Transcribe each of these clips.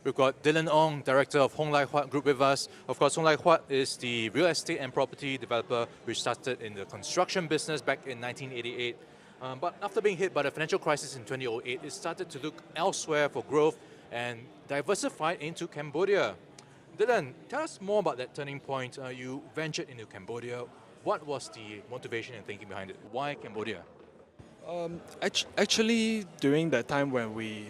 We've got Dylan Ong, Director of Hong Lai Huat Group with us. Of course, Hong Lai Huat is the real estate and property developer which started in the construction business back in 1988. But after being hit by the financial crisis in 2008, it started to look elsewhere for growth and diversified into Cambodia. Dylan, tell us more about that turning point. You ventured into Cambodia. What was the motivation and thinking behind it? Why Cambodia? Actually, during that time when we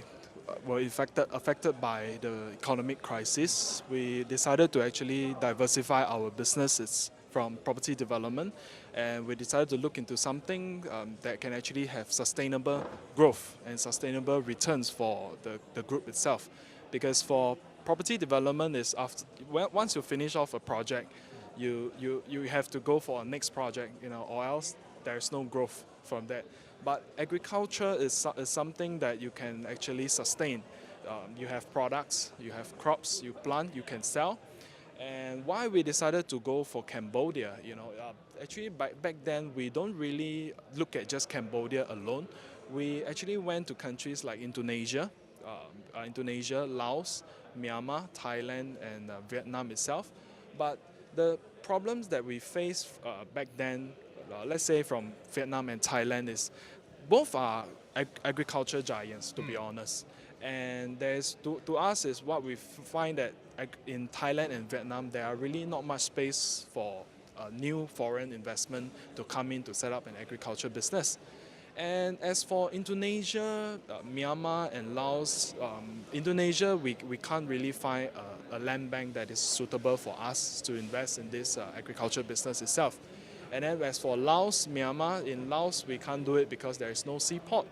were affected by the economic crisis, we decided to actually diversify our businesses from property development, and we decided to look into something that can actually have sustainable growth and sustainable returns for the group itself. Because for property development is after once you finish off a project, you have to go for a next project, or else there's no growth from that. But agriculture is something that you can actually sustain. You have products, you have crops, you plant, you can sell. And why we decided to go for Cambodia, actually back then we don't really look at just Cambodia alone. We actually went to countries like Indonesia, Laos, Myanmar, Thailand, and Vietnam itself. But the problems that we faced back then, let's say from Vietnam and Thailand, is both are agriculture giants, to be honest. And there's to us is what we find that in Thailand and Vietnam there are really not much space for new foreign investment to come in to set up an agriculture business. And as for Indonesia, Myanmar and Laos, Indonesia we can't really find a land bank that is suitable for us to invest in this agriculture business itself. And then as for Laos, Myanmar, in Laos we can't do it because there is no seaport.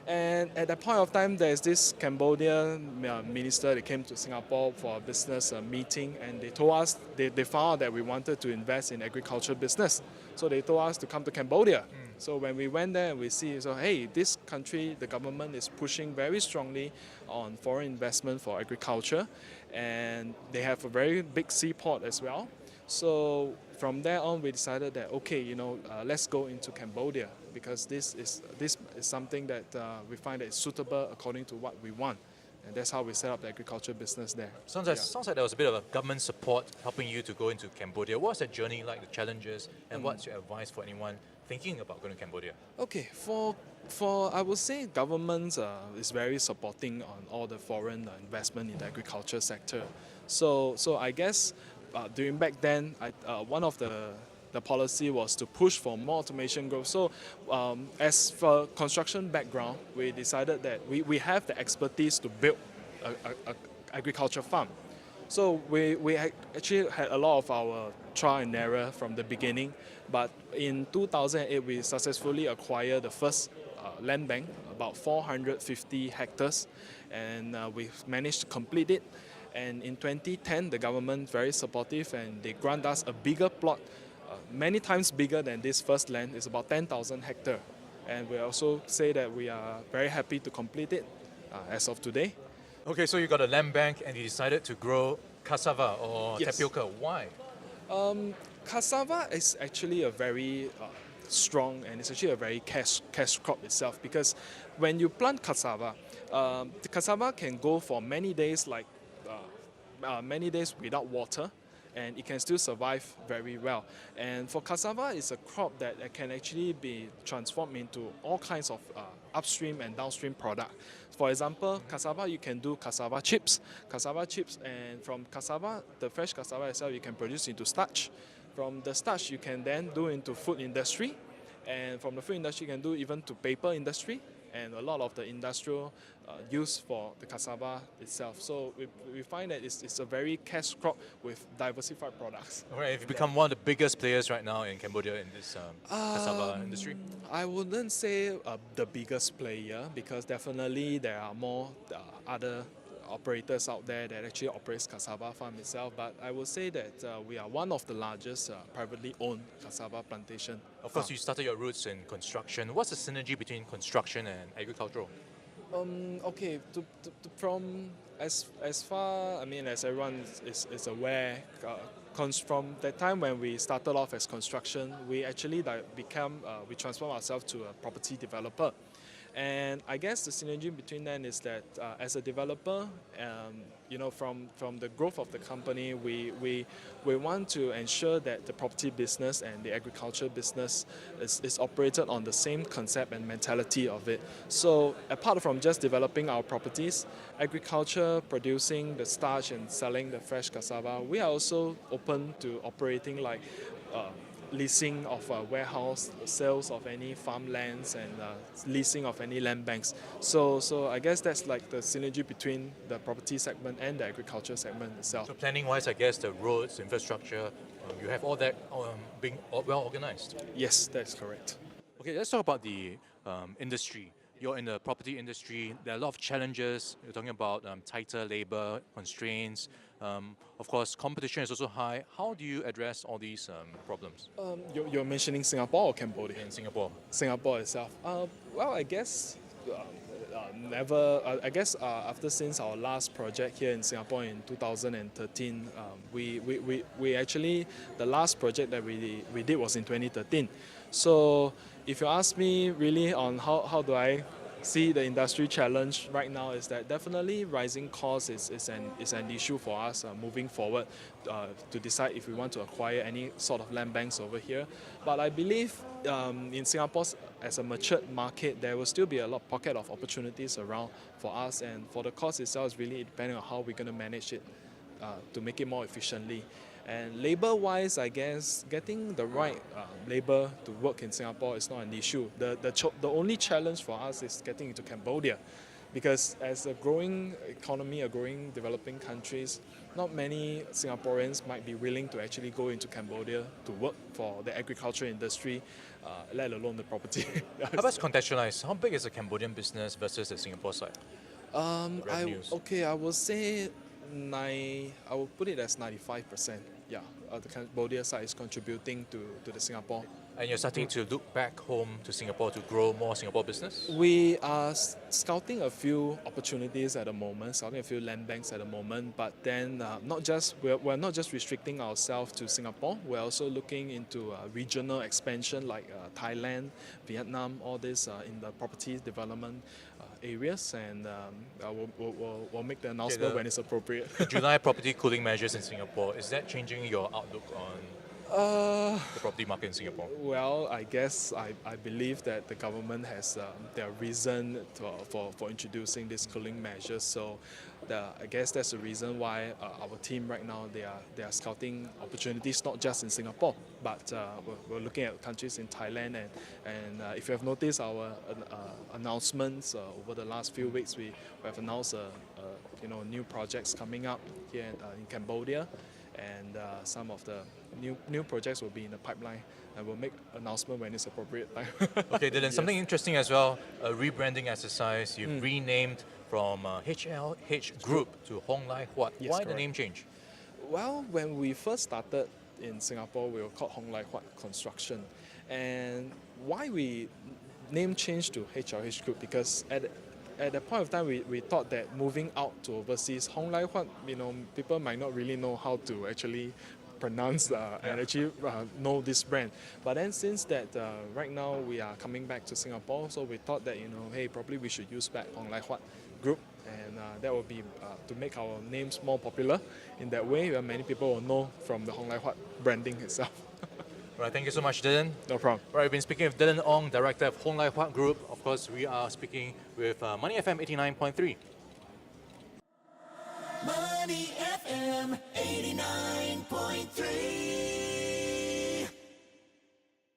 And at that point of time, there's this Cambodian minister that came to Singapore for a business meeting, and they told us, they found out that we wanted to invest in agriculture business. So they told us to come to Cambodia. So when we went there and we see, so hey, this country, the government is pushing very strongly on foreign investment for agriculture, and they have a very big seaport as well. So from there on, we decided that okay, let's go into Cambodia because this is something that we find that is suitable according to what we want, and that's how we set up the agriculture business there. Sounds like there was a bit of a government support helping you to go into Cambodia. What's the journey like, the challenges, and what's your advice for anyone thinking about going to Cambodia? Okay, for I would say government is very supporting on all the foreign investment in the agriculture sector. So I guess. During back then, one of the policy was to push for more automation growth. So as for construction background, we decided that we have the expertise to build a agriculture farm. So we actually had a lot of our trial and error from the beginning, but in 2008 we successfully acquired the first land bank, about 450 hectares, and we managed to complete it. And in 2010, the government very supportive, and they grant us a bigger plot, many times bigger than this first land. It's about 10,000 hectares. And we also say that we are very happy to complete it as of today. Okay, so you got a land bank and you decided to grow cassava or tapioca. Why? Cassava is actually a very strong, and it's actually a very cash crop itself, because when you plant cassava, the cassava can go for many days many days without water, and it can still survive very well. And for cassava, it's a crop that can actually be transformed into all kinds of upstream and downstream product. For example, cassava, you can do cassava chips, and from cassava, the fresh cassava itself, you can produce into starch. From the starch, you can then do into food industry, and from the food industry, you can do even to paper industry, and a lot of the industrial use for the cassava itself. So we find that it's a very cash crop with diversified products. All right, you've become one of the biggest players right now in Cambodia in this cassava industry. I wouldn't say the biggest player, because definitely there are more other operators out there that actually operates cassava farm itself, but I would say that we are one of the largest privately owned cassava plantation. Of course, you started your roots in construction. What's the synergy between construction and agricultural? Okay, from as far, as everyone is aware, from the time when we started off as construction, we actually we transformed ourselves to a property developer. And I guess the synergy between them is that as a developer, from the growth of the company, we want to ensure that the property business and the agriculture business is operated on the same concept and mentality of it. So apart from just developing our properties, agriculture, producing the starch and selling the fresh cassava, we are also open to operating like leasing of a warehouse, sales of any farmlands, and leasing of any land banks. So I guess that's like the synergy between the property segment and the agriculture segment itself. So planning-wise, I guess the roads, infrastructure, you have all that being well organized. Yes, that's correct. Okay, let's talk about the industry. You're in the property industry. There are a lot of challenges. You're talking about tighter labor constraints. Of course, competition is also high. How do you address all these problems? You're mentioning Singapore or Cambodia? In Singapore. Singapore itself. Well, I guess never. I guess since our last project here in Singapore in 2013, we actually the last project that we did was in 2013. So if you ask me really on how do I see the industry challenge right now, is that definitely rising costs is an issue for us moving forward to decide if we want to acquire any sort of land banks over here. But I believe in Singapore as a matured market, there will still be a lot of pocket of opportunities around for us, and for the cost itself is really depending on how we're going to manage it to make it more efficiently. And labor-wise, I guess getting the right labor to work in Singapore is not an issue. The only challenge for us is getting into Cambodia, because as a growing economy, a growing developing countries, not many Singaporeans might be willing to actually go into Cambodia to work for the agriculture industry, let alone the property. How about contextualize? How big is the Cambodian business versus the Singapore side? I would say I will put it as 95%. Yeah, the Cambodia side is contributing to the Singapore. And you're starting to look back home to Singapore to grow more Singapore business? We are scouting a few opportunities at the moment, scouting a few land banks at the moment, but then we're not just restricting ourselves to Singapore, we're also looking into regional expansion like Thailand, Vietnam, all this in the property development areas, and we'll make the announcement when it's appropriate. The July property cooling measures in Singapore, is that changing your outlook on the property market in Singapore? Well, I guess I believe that the government has their reason for introducing these cooling measures. So I guess that's the reason why our team right now they are scouting opportunities not just in Singapore, but we're looking at countries in Thailand, and if you have noticed our announcements over the last few weeks, we have announced new projects coming up here in Cambodia. And some of the new projects will be in the pipeline, and we'll make announcement when it's appropriate time. Okay, Dylan, Yes. something interesting as well, a rebranding exercise. You've renamed from HLH Group to Hong Lai Huat. Yes, Why the correct. name change? Well, when we first started in Singapore, we were called Hong Lai Huat Construction. And why we name changed to HLH Group, because at that point of time, we thought that moving out to overseas, Hong Lai Huat, people might not really know how to actually pronounce and actually know this brand. But then since that, right now we are coming back to Singapore, so we thought that, hey, probably we should use back Hong Lai Huat Group, and that will be to make our names more popular. In that way, many people will know from the Hong Lai Huat branding itself. Right, thank you so much, Dylan. No problem. Right, we've been speaking with Dylan Ong, Director of Hong Lai Huat Group. Of course, we are speaking with Money FM 89.3. Money FM 89.3.